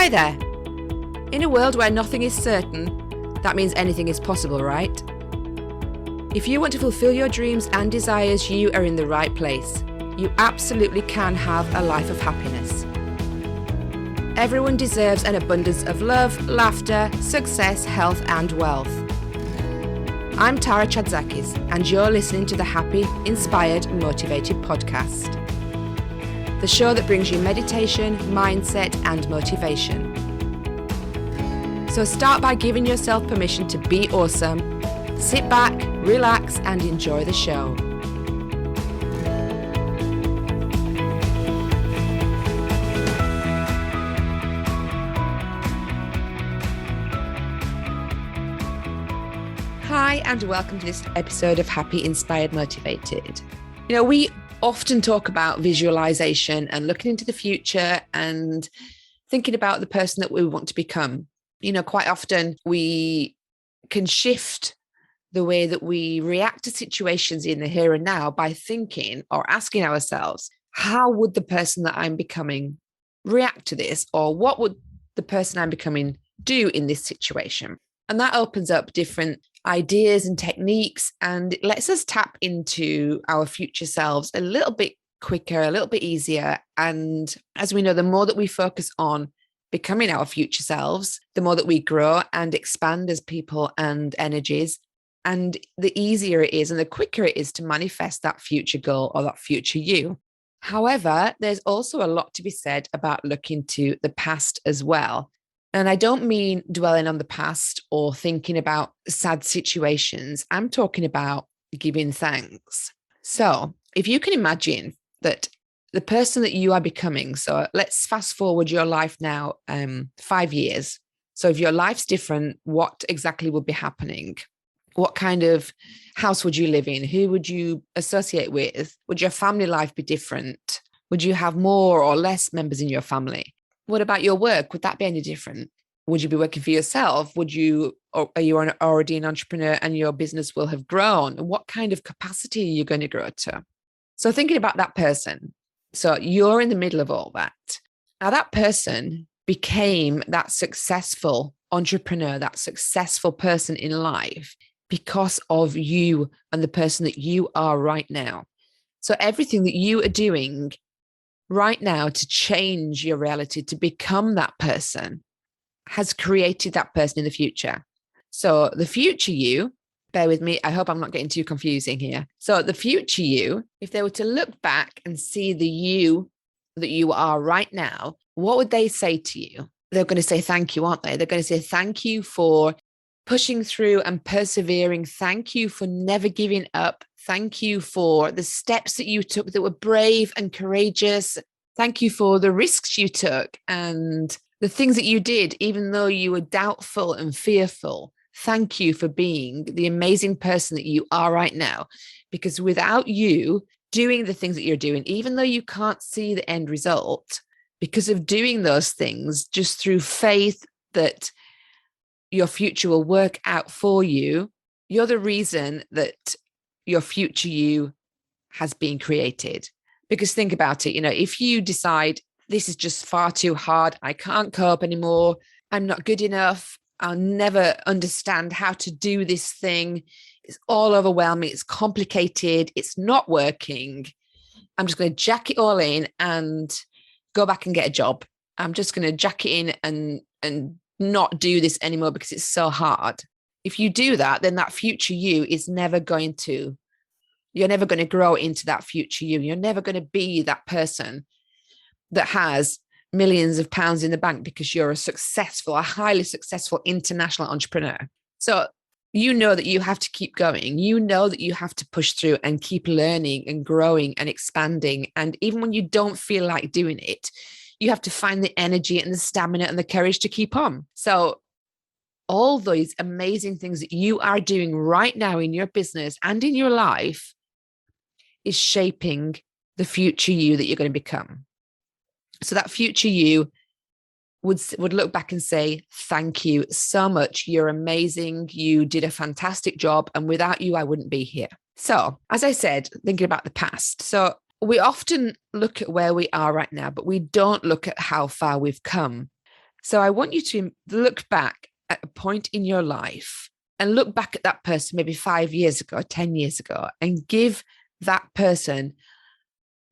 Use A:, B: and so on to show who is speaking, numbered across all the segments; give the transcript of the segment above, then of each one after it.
A: Hi there. In a world where nothing is certain, that means anything is possible, right? If you want to fulfill your dreams and desires, you are in the right place. You absolutely can have a life of happiness. Everyone deserves an abundance of love, laughter, success, health, and wealth. I'm Tara Chadzakis, and you're listening to the Happy, Inspired, Motivated podcast. The show that brings you meditation, mindset, and motivation. So start by giving yourself permission to be awesome. Sit back, relax, and enjoy the show. Hi, and welcome to this episode of Happy, Inspired, Motivated. We often talk about visualization and looking into the future and thinking about the person that we want to become. Quite often we can shift the way that we react to situations in the here and now by thinking or asking ourselves, how would the person that I'm becoming react to this? Or what would the person I'm becoming do in this situation? And that opens up different ideas and techniques, and it lets us tap into our future selves a little bit quicker, a little bit easier. And as we know, the more that we focus on becoming our future selves, the more that we grow and expand as people and energies, and the easier it is and the quicker it is to manifest that future goal or that future you. However, there's also a lot to be said about looking to the past as well. And I don't mean dwelling on the past or thinking about sad situations. I'm talking about giving thanks. So if you can imagine that the person that you are becoming, so let's fast forward your life now 5 years. So if your life's different, what exactly would be happening? What kind of house would you live in? Who would you associate with? Would your family life be different? Would you have more or less members in your family? What about your work? Would that be any different? Would you be working for yourself? Are you already an entrepreneur and your business will have grown? And what kind of capacity are you going to grow to? So thinking about that person. So you're in the middle of all that. Now that person became that successful entrepreneur, that successful person in life because of you and the person that you are right now. So everything that you are doing right now to change your reality, to become that person, has created that person in the future. So the future you, bear with me, I hope I'm not getting too confusing here. So the future you, if they were to look back and see the you that you are right now, what would they say to you? They're going to say thank you, aren't they? They're going to say thank you for pushing through and persevering. Thank you for never giving up. Thank you for the steps that you took that were brave and courageous. Thank you for the risks you took and the things that you did, even though you were doubtful and fearful. Thank you for being the amazing person that you are right now. Because without you doing the things that you're doing, even though you can't see the end result, because of doing those things, just through faith that your future will work out for you, you're the reason that your future you has been created. Because think about it, if you decide this is just far too hard, I can't cope anymore, I'm not good enough, I'll never understand how to do this thing, it's all overwhelming, it's complicated, it's not working, I'm just going to jack it all in and go back and get a job. I'm just going to jack it in and not do this anymore because it's so hard. If you do that, then that future you is never going to, you're never going to grow into that future you. You're never going to be that person that has millions of pounds in the bank because you're a highly successful international entrepreneur. So you know that you have to keep going. You know that you have to push through and keep learning and growing and expanding. And even when you don't feel like doing it, you have to find the energy and the stamina and the courage to keep on. So all those amazing things that you are doing right now in your business and in your life is shaping the future you that you're going to become. So that future you would look back and say, thank you so much. You're amazing. You did a fantastic job. And without you, I wouldn't be here. So as I said, thinking about the past. So we often look at where we are right now, but we don't look at how far we've come. So I want you to look back at a point in your life and look back at that person maybe 5 years ago, 10 years ago, and give that person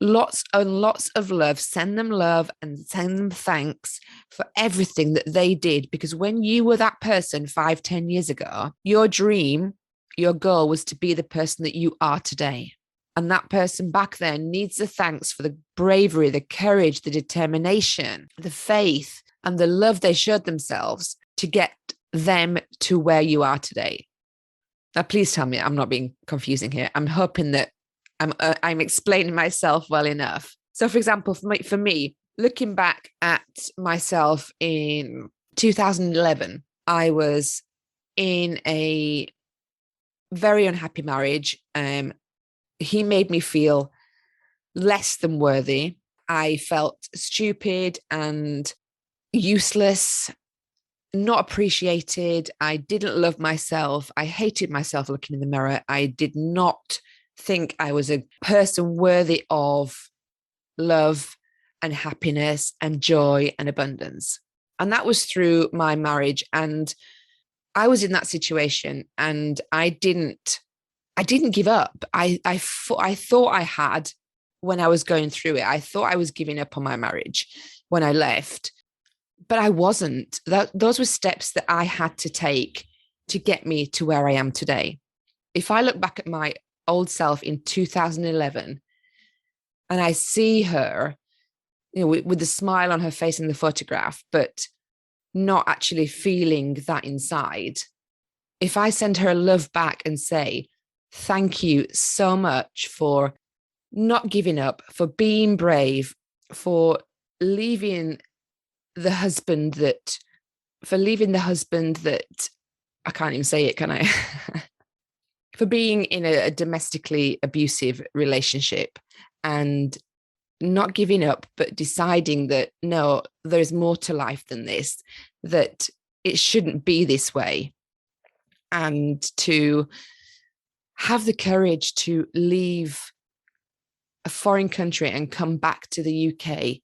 A: lots and lots of love. Send them love and send them thanks for everything that they did. Because when you were that person 5, 10 years ago, your dream, your goal was to be the person that you are today. And that person back then needs the thanks for the bravery, the courage, the determination, the faith, and the love they showed themselves to get them to where you are today. Now, please tell me I'm not being confusing here. I'm hoping that I'm explaining myself well enough. So, for example, for me, looking back at myself in 2011, I was in a very unhappy marriage. He made me feel less than worthy. I felt stupid and useless, not appreciated. I didn't love myself. I hated myself looking in the mirror. I did not think I was a person worthy of love and happiness and joy and abundance. And that was through my marriage. And I was in that situation and I didn't give up. I thought I had when I was going through it. I thought I was giving up on my marriage when I left. But I wasn't. Those were steps that I had to take to get me to where I am today. If I look back at my old self in 2011 and I see her, with the smile on her face in the photograph, but not actually feeling that inside, if I send her love back and say, thank you so much for not giving up, for being brave, for leaving the husband that I can't even say it, can I? For being in a domestically abusive relationship and not giving up, but deciding that, no, there's more to life than this, that it shouldn't be this way. And to have the courage to leave a foreign country and come back to the UK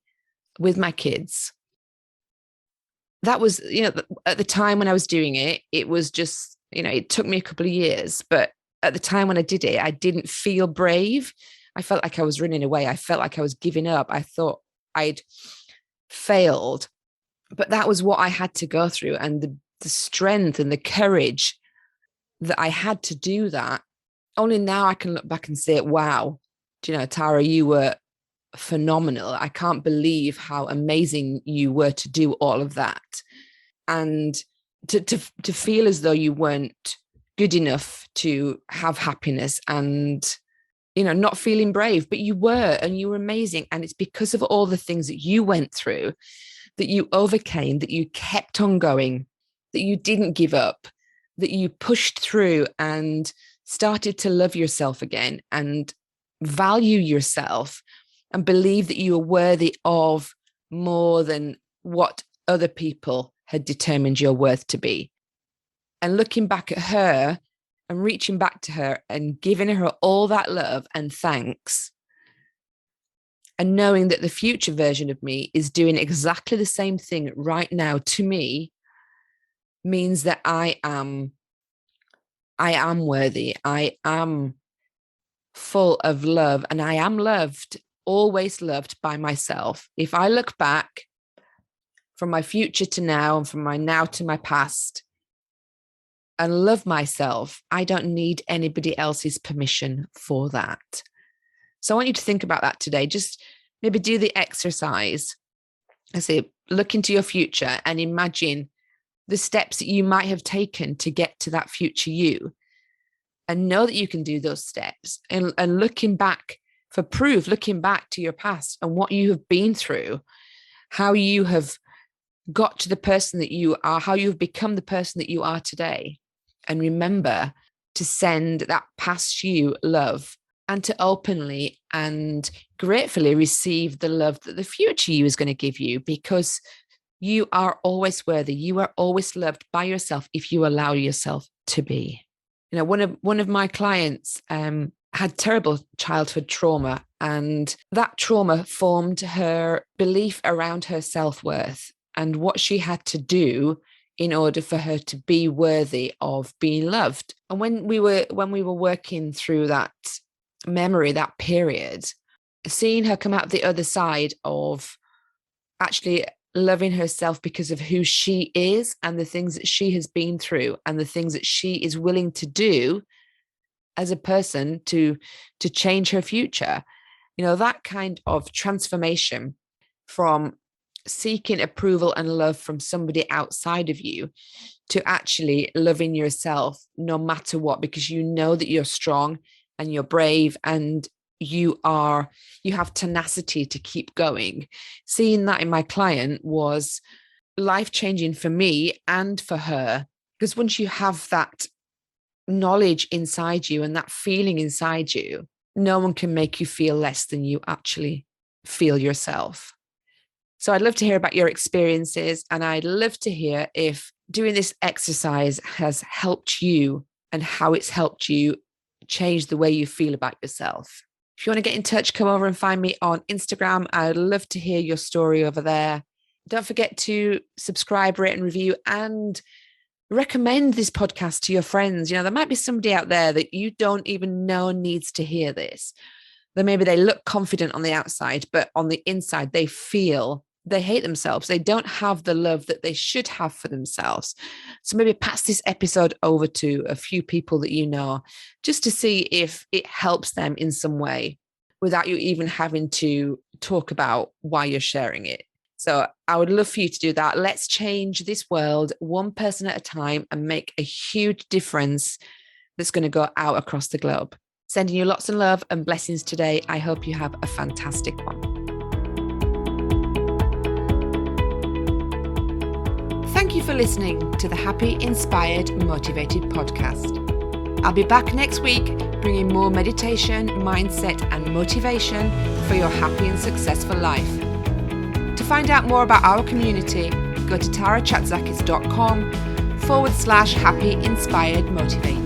A: with my kids. That was, at the time when I was doing it, it was just, it took me a couple of years, but at the time when I did it, I didn't feel brave. I felt like I was running away. I felt like I was giving up. I thought I'd failed, but that was what I had to go through. And the strength and the courage that I had to do that, only now I can look back and say, wow, Tara, you were phenomenal. I can't believe how amazing you were to do all of that. And to feel as though you weren't good enough to have happiness and, not feeling brave, but you were, and you were amazing. And it's because of all the things that you went through, that you overcame, that you kept on going, that you didn't give up, that you pushed through and started to love yourself again and value yourself and believe that you are worthy of more than what other people had determined your worth to be. And looking back at her and reaching back to her and giving her all that love and thanks, and knowing that the future version of me is doing exactly the same thing right now to me, means that I am worthy. I am full of love, and I am loved, always loved by myself. If I look back from my future to now and from my now to my past and love myself, I don't need anybody else's permission for that. So I want you to think about that today. Just maybe do the exercise. I say, look into your future and imagine the steps that you might have taken to get to that future you, and know that you can do those steps. And looking back for proof, looking back to your past and what you have been through, how you have got to the person that you are, how you've become the person that you are today. And remember to send that past you love, and to openly and gratefully receive the love that the future you is going to give you, because you are always worthy. You are always loved by yourself if you allow yourself to be. One of my clients had terrible childhood trauma, and that trauma formed her belief around her self-worth. and what she had to do in order for her to be worthy of being loved. And when we were working through that memory, that period, seeing her come out the other side of actually loving herself because of who she is and the things that she has been through and the things that she is willing to do as a person to change her future. That kind of transformation from seeking approval and love from somebody outside of you to actually loving yourself no matter what, because you know that you're strong and you're brave and you have tenacity to keep going. Seeing that in my client was life-changing for me and for her, because once you have that knowledge inside you and that feeling inside you, no one can make you feel less than you actually feel yourself. So I'd love to hear about your experiences, and I'd love to hear if doing this exercise has helped you and how it's helped you change the way you feel about yourself. If you want to get in touch, come over and find me on Instagram. I'd love to hear your story over there. Don't forget to subscribe, rate, and review, and recommend this podcast to your friends. There might be somebody out there that you don't even know needs to hear this. That maybe they look confident on the outside, but on the inside, they feel they hate themselves. They don't have the love that they should have for themselves. So maybe pass this episode over to a few people that you know, just to see if it helps them in some way without you even having to talk about why you're sharing it. So I would love for you to do that. Let's change this world one person at a time and make a huge difference that's going to go out across the globe. Sending you lots of love and blessings today. I hope you have a fantastic one. Thank you for listening to the Happy, Inspired, Motivated podcast. I'll be back next week bringing more meditation, mindset, and motivation for your happy and successful life. To find out more about our community, go to tarachatzakis.com/happy, inspired, motivated.